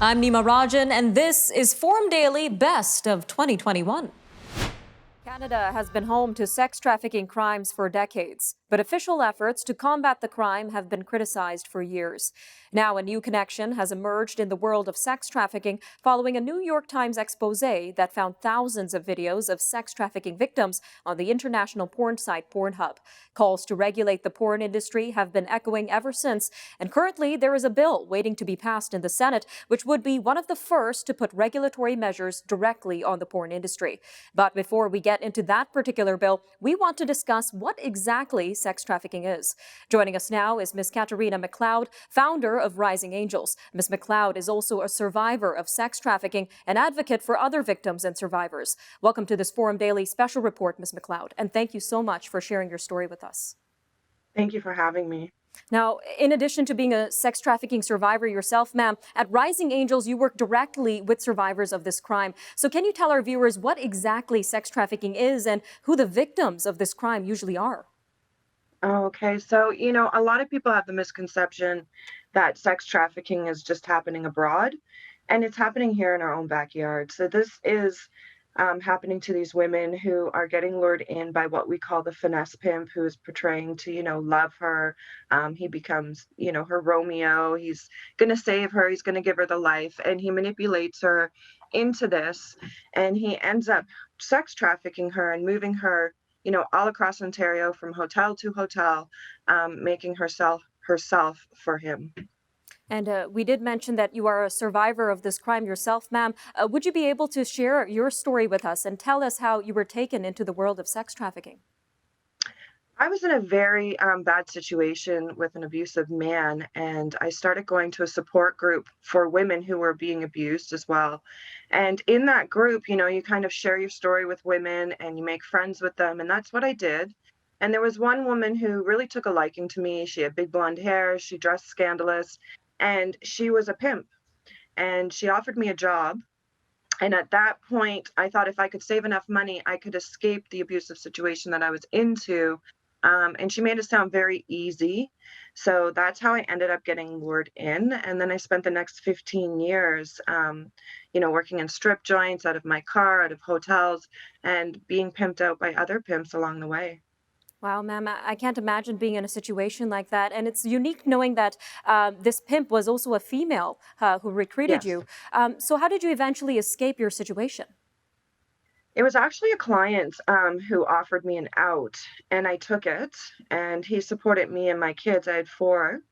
I'm Nima Rajan, and this is Forum Daily Best of 2021. Canada has been home to sex trafficking crimes for decades, but official efforts to combat the crime have been criticized for years. Now, a new connection has emerged in the world of sex trafficking following a New York Times expose that found thousands of videos of sex trafficking victims on the international porn site Pornhub. Calls to regulate the porn industry have been echoing ever since, and currently there is a bill waiting to be passed in the Senate, which would be one of the first to put regulatory measures directly on the porn industry. But before we get into that particular bill, we want to discuss what exactly sex trafficking is. Joining us now is Ms. Katerina McLeod, founder of Rising Angels. Ms. McLeod is also a survivor of sex trafficking and advocate for other victims and survivors. Welcome to this Forum Daily special report, Ms. McLeod, and thank you so much for sharing your story with us. Thank you for having me. Now, in addition to being a sex trafficking survivor yourself, ma'am, at Rising Angels, you work directly with survivors of this crime. So can you tell our viewers what exactly sex trafficking is and who the victims of this crime usually are? Okay, so, a lot of people have the misconception that sex trafficking is just happening abroad, and it's happening here in our own backyard. So this is happening to these women who are getting lured in by what we call the finesse pimp, who is portraying to, love her. He becomes, her Romeo. He's going to save her. He's going to give her the life, and he manipulates her into this, and he ends up sex trafficking her and moving her all across Ontario from hotel to hotel, making herself for him. And we did mention that you are a survivor of this crime yourself, ma'am. Would you be able to share your story with us and tell us how you were taken into the world of sex trafficking? I was in a very bad situation with an abusive man, and I started going to a support group for women who were being abused as well. And in that group, you kind of share your story with women and you make friends with them. And that's what I did. And there was one woman who really took a liking to me. She had big blonde hair, she dressed scandalous, and she was a pimp. And she offered me a job. And at that point, I thought if I could save enough money, I could escape the abusive situation that I was into. And she made it sound very easy. So that's how I ended up getting lured in. And then I spent the next 15 years, working in strip joints, out of my car, out of hotels, and being pimped out by other pimps along the way. Wow, ma'am, I can't imagine being in a situation like that. And it's unique knowing that this pimp was also a female who recruited Yes. you. So how did you eventually escape your situation? It was actually a client who offered me an out, and I took it. And he supported me and my kids. I had four.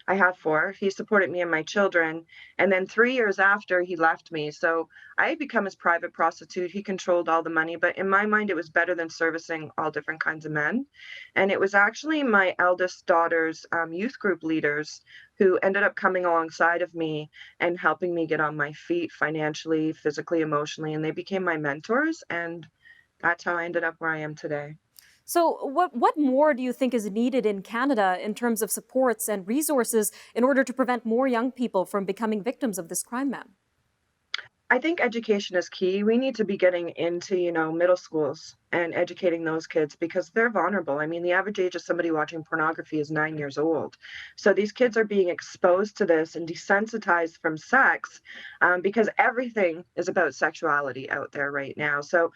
I have four. He supported me and my children. And then 3 years after, he left me. So I had become his private prostitute. He controlled all the money. But in my mind, it was better than servicing all different kinds of men. And it was actually my eldest daughter's youth group leaders who ended up coming alongside of me and helping me get on my feet financially, physically, emotionally. And they became my mentors. And that's how I ended up where I am today. So what more do you think is needed in Canada in terms of supports and resources in order to prevent more young people from becoming victims of this crime, ma'am? I think education is key. We need to be getting into, middle schools and educating those kids because they're vulnerable. I mean, the average age of somebody watching pornography is 9 years old. So these kids are being exposed to this and desensitized from sex because everything is about sexuality out there right now. So,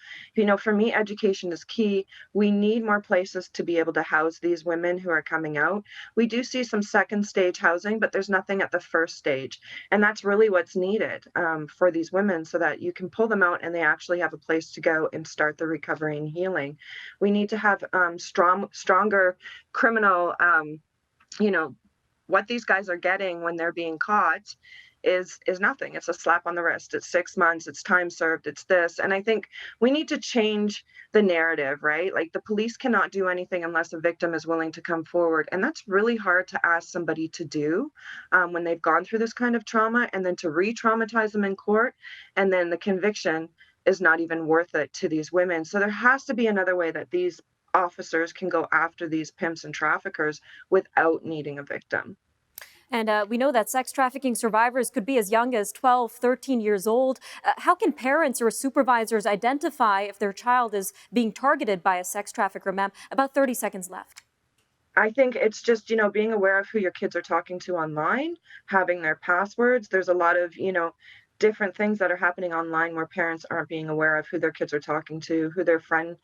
for me, education is key. We need more places to be able to house these women who are coming out. We do see some second stage housing, but there's nothing at the first stage. And that's really what's needed for these women so that you can pull them out and they actually have a place to go and start the recovery and healing. We need to have stronger criminal, what these guys are getting when they're being caught is nothing. It's a slap on the wrist. It's 6 months. It's time served. It's this. And I think we need to change the narrative, right? Like the police cannot do anything unless a victim is willing to come forward. And that's really hard to ask somebody to do when they've gone through this kind of trauma and then to re-traumatize them in court. And then the conviction is not even worth it to these women. So there has to be another way that these officers can go after these pimps and traffickers without needing a victim. And we know that sex trafficking survivors could be as young as 12, 13 years old. How can parents or supervisors identify if their child is being targeted by a sex trafficker, ma'am? About 30 seconds left. I think it's just, being aware of who your kids are talking to online, having their passwords. There's a lot of, different things that are happening online where parents aren't being aware of who their kids are talking to, who their friend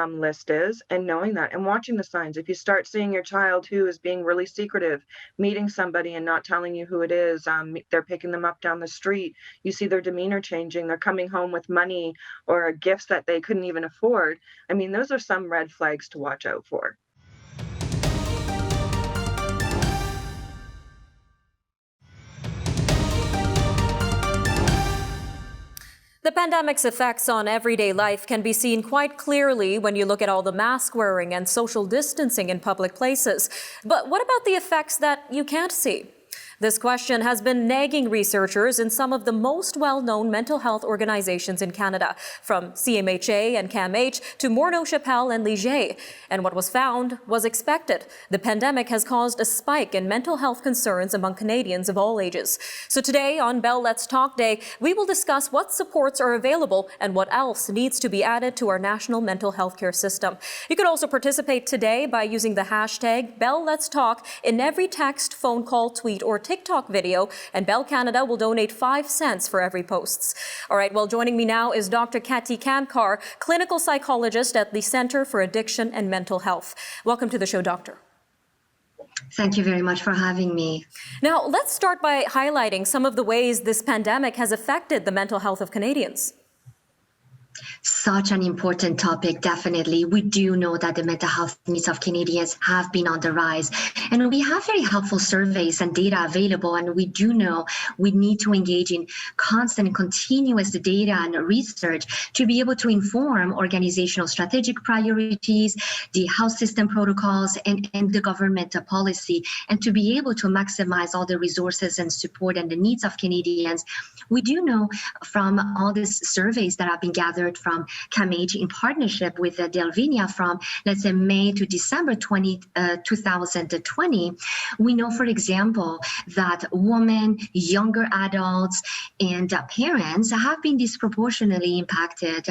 list is, and knowing that and watching the signs. If you start seeing your child who is being really secretive, meeting somebody and not telling you who it is, they're picking them up down the street, you see their demeanor changing, they're coming home with money or gifts that they couldn't even afford. I mean, those are some red flags to watch out for. The pandemic's effects on everyday life can be seen quite clearly when you look at all the mask wearing and social distancing in public places. But what about the effects that you can't see? This question has been nagging researchers in some of the most well-known mental health organizations in Canada, from CMHA and CAMH to Morneau Chapelle and Leger. And what was found was expected. The pandemic has caused a spike in mental health concerns among Canadians of all ages. So today on Bell Let's Talk Day, we will discuss what supports are available and what else needs to be added to our national mental health care system. You can also participate today by using the hashtag Bell Let's Talk in every text, phone call, tweet, or TikTok video, and Bell Canada will donate 5 cents for every post. All right, well, joining me now is Dr. Kati Kamkar, clinical psychologist at the Center for Addiction and Mental Health. Welcome to the show, Doctor. Thank you very much for having me. Now, let's start by highlighting some of the ways this pandemic has affected the mental health of Canadians. Such an important topic, definitely. We do know that the mental health needs of Canadians have been on the rise. And we have very helpful surveys and data available. And we do know we need to engage in constant and continuous data and research to be able to inform organizational strategic priorities, the health system protocols, and the government policy, and to be able to maximize all the resources and support and the needs of Canadians. We do know from all these surveys that have been gathered from CAMH in partnership with Delvinia from, let's say, May to December 2020, we know, for example, that women, younger adults, and parents have been disproportionately impacted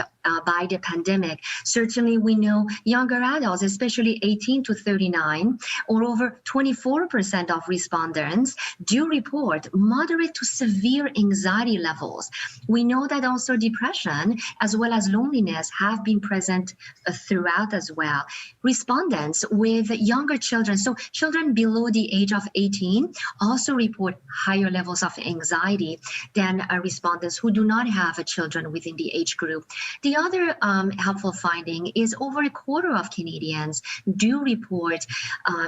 by the pandemic. Certainly, we know younger adults, especially 18 to 39, or over 24% of respondents do report moderate to severe anxiety levels. We know that also depression as well as loneliness have been present throughout as well. Respondents with younger children, so children below the age of 18, also report higher levels of anxiety than respondents who do not have children within the age group. The other helpful finding is over a quarter of Canadians do report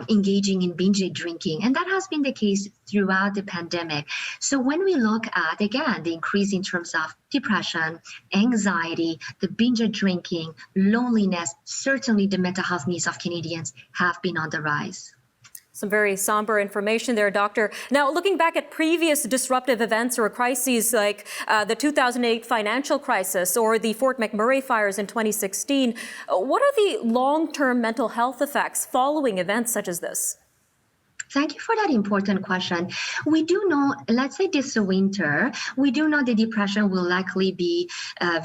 engaging in binge drinking, and that has been the case throughout the pandemic. So when we look at, again, the increase in terms of depression, anxiety, the binge drinking, loneliness, certainly the mental health needs of Canadians have been on the rise. Some very somber information there, Doctor. Now, looking back at previous disruptive events or crises like the 2008 financial crisis or the Fort McMurray fires in 2016, what are the long-term mental health effects following events such as this? Thank you for that important question. We do know, let's say this winter, we do know the depression will likely be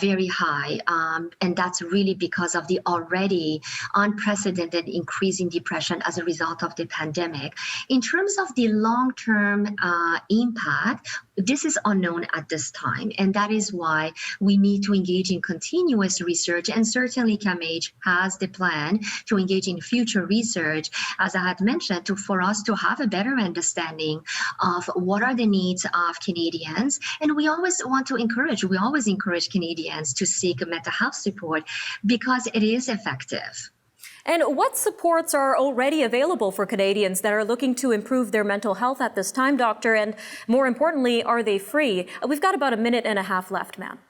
very high. And that's really because of the already unprecedented increase in depression as a result of the pandemic. In terms of the long-term impact, this is unknown at this time. And that is why we need to engage in continuous research. And certainly CAMH has the plan to engage in future research, as I had mentioned, for us to have a better understanding of what are the needs of Canadians. And we always encourage Canadians to seek mental health support because it is effective. And what supports are already available for Canadians that are looking to improve their mental health at this time, Doctor? And more importantly, are they free? We've got about a minute and a half left, ma'am.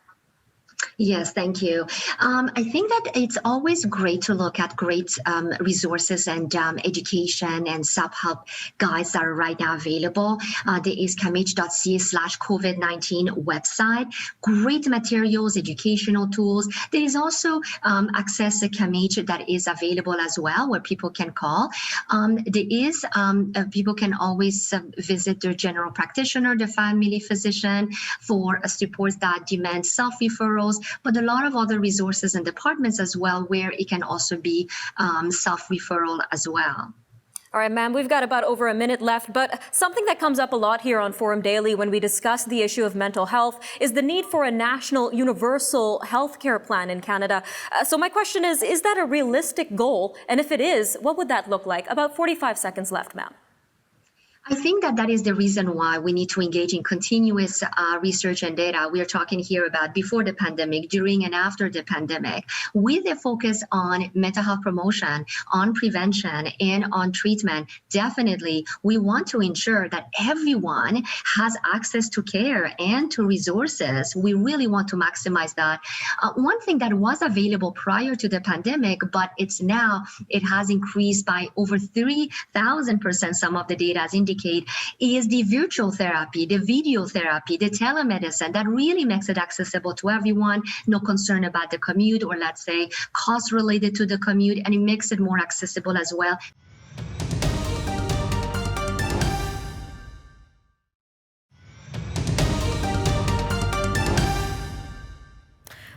Yes, thank you. I think that it's always great to look at great resources and education and self-help guides that are right now available. There is camh.ca/COVID-19 website. Great materials, educational tools. There is also Access CAMH that is available as well, where people can call. People can always visit their general practitioner, the family physician, for support that demands self-referrals, but a lot of other resources and departments as well, where it can also be self-referral as well. All right, ma'am, we've got about over a minute left, but something that comes up a lot here on Forum Daily when we discuss the issue of mental health is the need for a national universal healthcare plan in Canada. So my question is that a realistic goal? And if it is, what would that look like? About 45 seconds left, ma'am. I think that is the reason why we need to engage in continuous research and data. We are talking here about before the pandemic, during and after the pandemic, with a focus on mental health promotion, on prevention, and on treatment. Definitely, we want to ensure that everyone has access to care and to resources. We really want to maximize that. One thing that was available prior to the pandemic, but it has increased by over 3,000%, some of the data has indicated, is the virtual therapy, the video therapy, the telemedicine that really makes it accessible to everyone. No concern about the commute or, let's say, costs related to the commute, and it makes it more accessible as well.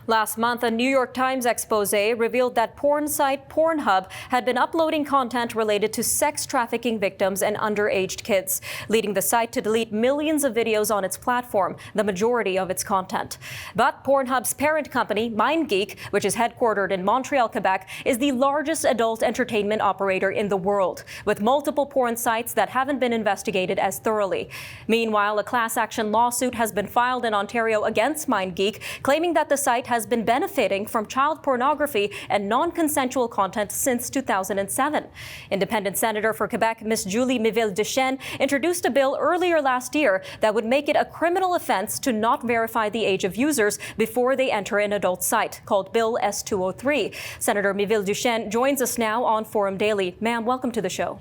Last month, a New York Times expose revealed that porn site Pornhub had been uploading content related to sex trafficking victims and underage kids, leading the site to delete millions of videos on its platform, the majority of its content. But Pornhub's parent company, MindGeek, which is headquartered in Montreal, Quebec, is the largest adult entertainment operator in the world, with multiple porn sites that haven't been investigated as thoroughly. Meanwhile, a class action lawsuit has been filed in Ontario against MindGeek, claiming that the site has been benefiting from child pornography and non-consensual content since 2007. Independent Senator for Quebec, Ms. Julie Miville-Duchesne, introduced a bill earlier last year that would make it a criminal offense to not verify the age of users before they enter an adult site, called Bill S-203. Senator Miville-Duchesne joins us now on Forum Daily. Ma'am, welcome to the show.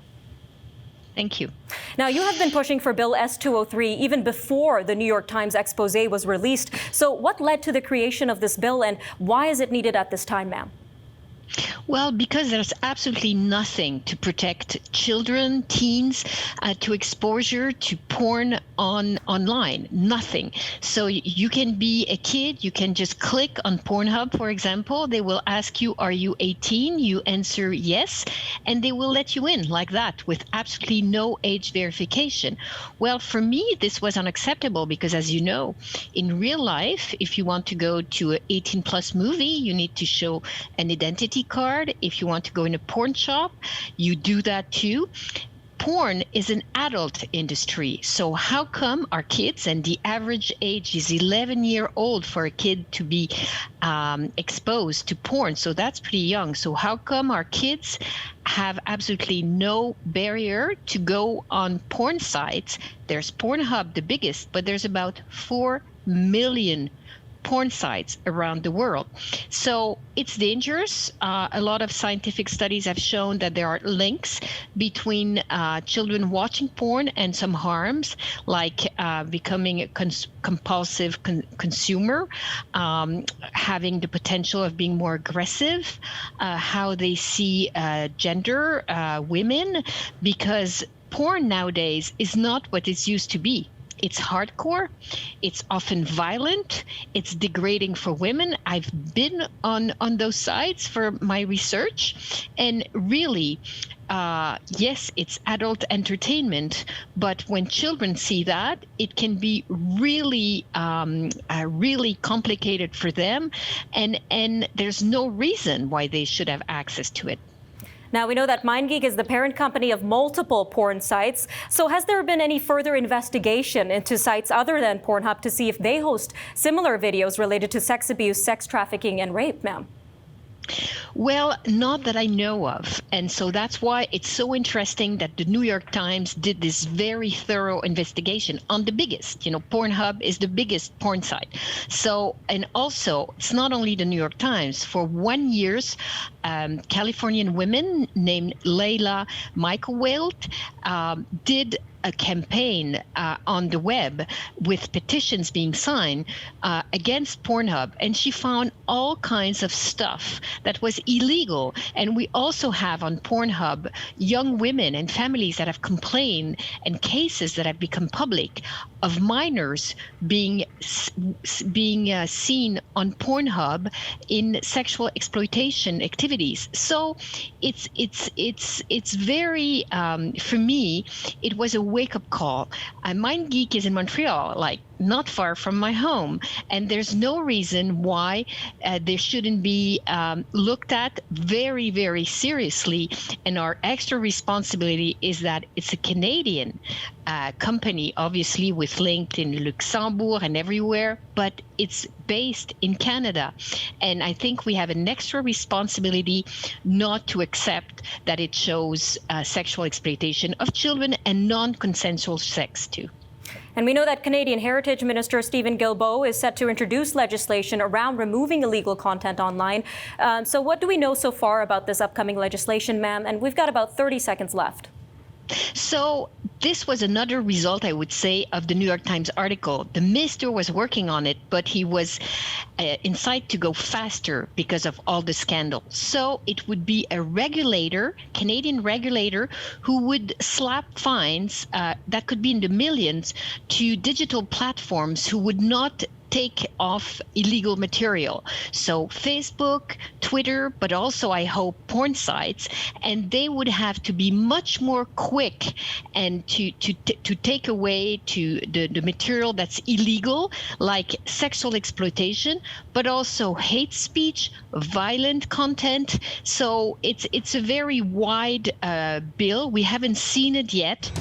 Thank you. Now, you have been pushing for Bill S-203 even before the New York Times expose was released. So what led to the creation of this bill, and why is it needed at this time, ma'am? Well, because there's absolutely nothing to protect children, teens, to exposure to porn online. Nothing. So you can be a kid, you can just click on Pornhub, for example. They will ask you, are you 18? You answer yes, and they will let you in like that with absolutely no age verification. Well, for me, this was unacceptable because, as you know, in real life, if you want to go to an 18-plus movie, you need to show an identity card. If you want to go in a porn shop, you do that too. Porn is an adult industry. So how come our kids, and the average age is 11-year-old for a kid to be exposed to porn? So that's pretty young. So how come our kids have absolutely no barrier to go on porn sites? There's Pornhub, the biggest, but there's about 4 million porn sites around the world. So it's dangerous. A lot of scientific studies have shown that there are links between children watching porn and some harms, like becoming a compulsive consumer, having the potential of being more aggressive, how they see gender, women, because porn nowadays is not what it used to be. It's hardcore, it's often violent, it's degrading for women. I've been on those sites for my research, and really, yes, it's adult entertainment, but when children see that, it can be really, really complicated for them, and there's no reason why they should have access to it. Now, we know that MindGeek is the parent company of multiple porn sites. So has there been any further investigation into sites other than Pornhub to see if they host similar videos related to sex abuse, sex trafficking, and rape, ma'am? Well, not that I know of. And so that's why it's so interesting that the New York Times did this very thorough investigation on the biggest. You know, Pornhub is the biggest porn site. So, and also, it's not only the New York Times. For 1 year, Californian women named Layla Michaelwelt did a campaign on the web with petitions being signed against Pornhub, and she found all kinds of stuff that was illegal. And we also have on Pornhub young women and families that have complained, and cases that have become public of minors being seen on Pornhub in sexual exploitation activities. So it's very for me, it was a wake-up call. MindGeek is in Montreal, like not far from my home, and there's no reason why they shouldn't be looked at very, very seriously. And our extra responsibility is that it's a Canadian company, obviously with linked in Luxembourg and everywhere, but it's based in Canada. And I think we have an extra responsibility not to accept that it shows sexual exploitation of children and non-consensual sex too. And we know that Canadian Heritage Minister Stephen Guilbeault is set to introduce legislation around removing illegal content online. So what do we know so far about this upcoming legislation, ma'am? And we've got about 30 seconds left. So this was another result, I would say, of the New York Times article. The minister was working on it, but he was incited to go faster because of all the scandals. So it would be a regulator, Canadian regulator, who would slap fines that could be in the millions to digital platforms who would not take off illegal material. So Facebook, Twitter, but also I hope porn sites, and they would have to be much more quick and to take away to the material that's illegal, like sexual exploitation, but also hate speech, violent content. So it's a very wide bill. We haven't seen it yet.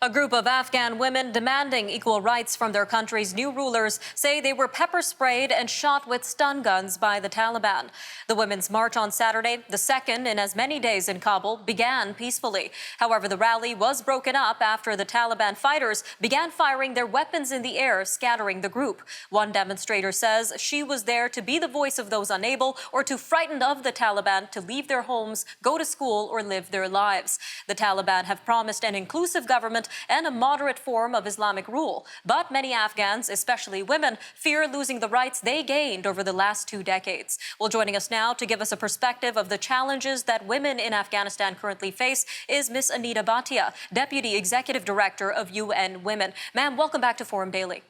A group of Afghan women demanding equal rights from their country's new rulers say they were pepper sprayed and shot with stun guns by the Taliban. The women's march on Saturday, the second in as many days in Kabul, began peacefully. However, the rally was broken up after the Taliban fighters began firing their weapons in the air, scattering the group. One demonstrator says she was there to be the voice of those unable or too frightened of the Taliban to leave their homes, go to school, or live their lives. The Taliban have promised an inclusive government and a moderate form of Islamic rule. But many Afghans, especially women, fear losing the rights they gained over the last 2 decades. Well, joining us now to give us a perspective of the challenges that women in Afghanistan currently face is Ms. Anita Bhatia, Deputy Executive Director of UN Women. Ma'am, welcome back to Forum Daily.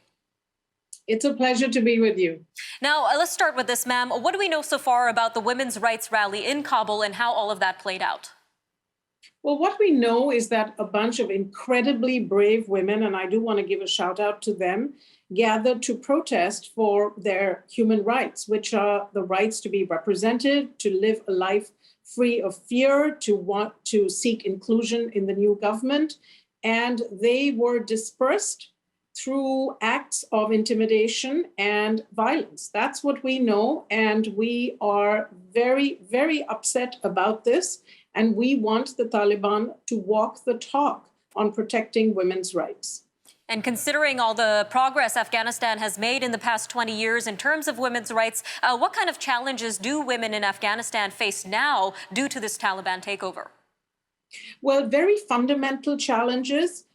It's a pleasure to be with you. Now, let's start with this, ma'am. What do we know so far about the women's rights rally in Kabul and how all of that played out? Well, what we know is that a bunch of incredibly brave women, and I do want to give a shout out to them, gathered to protest for their human rights, which are the rights to be represented, to live a life free of fear, to want to seek inclusion in the new government. And they were dispersed through acts of intimidation and violence. That's what we know. And we are very, very upset about this. And we want the Taliban to walk the talk on protecting women's rights. And considering all the progress Afghanistan has made in the past 20 years in terms of women's rights, what kind of challenges do women in Afghanistan face now due to this Taliban takeover? Well, very fundamental challenges.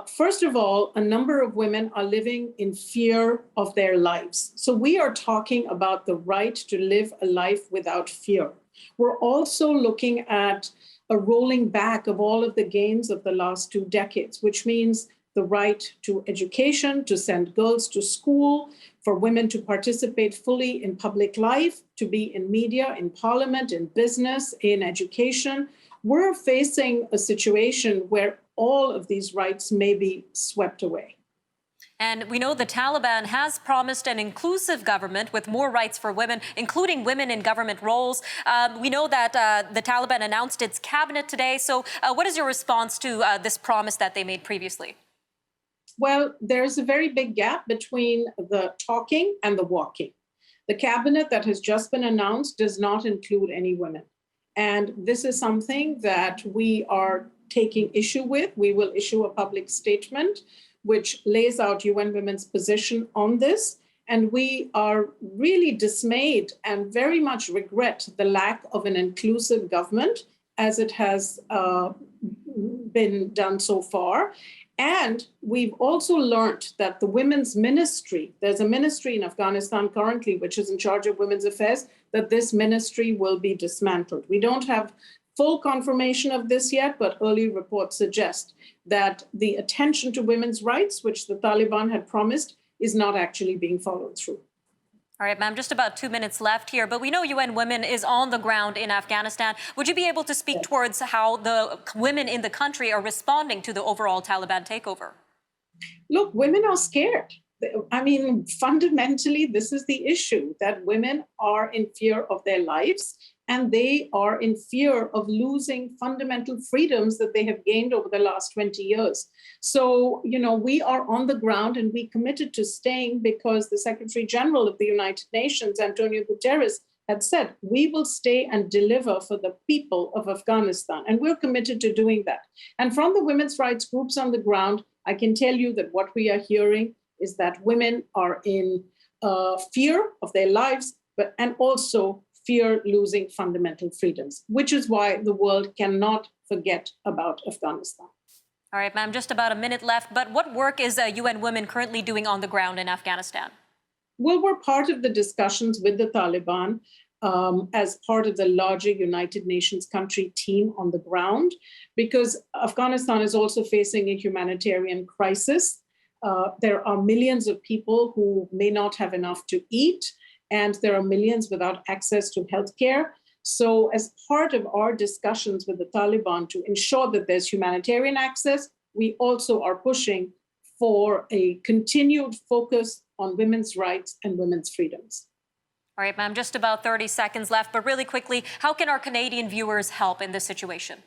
First of all, a number of women are living in fear of their lives. So we are talking about the right to live a life without fear. We're also looking at a rolling back of all of the gains of the last 2 decades, which means the right to education, to send girls to school, for women to participate fully in public life, to be in media, in parliament, in business, in education. We're facing a situation where all of these rights may be swept away. And we know the Taliban has promised an inclusive government with more rights for women, including women in government roles. We know that the Taliban announced its cabinet today. So what is your response to this promise that they made previously? Well, there's a very big gap between the talking and the walking. The cabinet that has just been announced does not include any women. And this is something that we are taking issue with. We will issue a public statement which lays out UN Women's position on this. And we are really dismayed and very much regret the lack of an inclusive government as it has been done so far. And we've also learned that the women's ministry, there's a ministry in Afghanistan currently which is in charge of women's affairs, that this ministry will be dismantled. We don't have full confirmation of this yet, but early reports suggest that the attention to women's rights, which the Taliban had promised, is not actually being followed through. All right, ma'am, just about 2 minutes left here, but we know UN Women is on the ground in Afghanistan. Would you be able to speak towards how the women in the country are responding to the overall Taliban takeover? Look, women are scared. I mean, fundamentally, this is the issue, that women are in fear of their lives and they are in fear of losing fundamental freedoms that they have gained over the last 20 years. So, we are on the ground and we committed to staying because the Secretary General of the United Nations, Antonio Guterres, had said, we will stay and deliver for the people of Afghanistan. And we're committed to doing that. And from the women's rights groups on the ground, I can tell you that what we are hearing is that women are in fear of their lives, and also fear losing fundamental freedoms, which is why the world cannot forget about Afghanistan. All right, ma'am, just about a minute left, but what work is UN Women currently doing on the ground in Afghanistan? Well, we're part of the discussions with the Taliban as part of the larger United Nations country team on the ground, because Afghanistan is also facing a humanitarian crisis. There are millions of people who may not have enough to eat, and there are millions without access to healthcare. So as part of our discussions with the Taliban to ensure that there's humanitarian access, we also are pushing for a continued focus on women's rights and women's freedoms. All right, ma'am, just about 30 seconds left, but really quickly, how can our Canadian viewers help in this situation?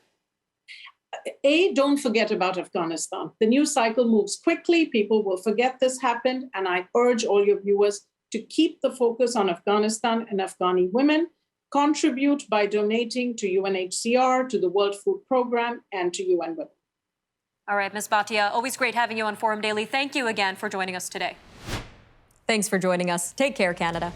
Don't forget about Afghanistan. The news cycle moves quickly. People will forget this happened. And I urge all your viewers to keep the focus on Afghanistan and Afghani women. Contribute by donating to UNHCR, to the World Food Programme, and to UN Women. All right, Ms. Bhatia, always great having you on Forum Daily. Thank you again for joining us today. Thanks for joining us. Take care, Canada.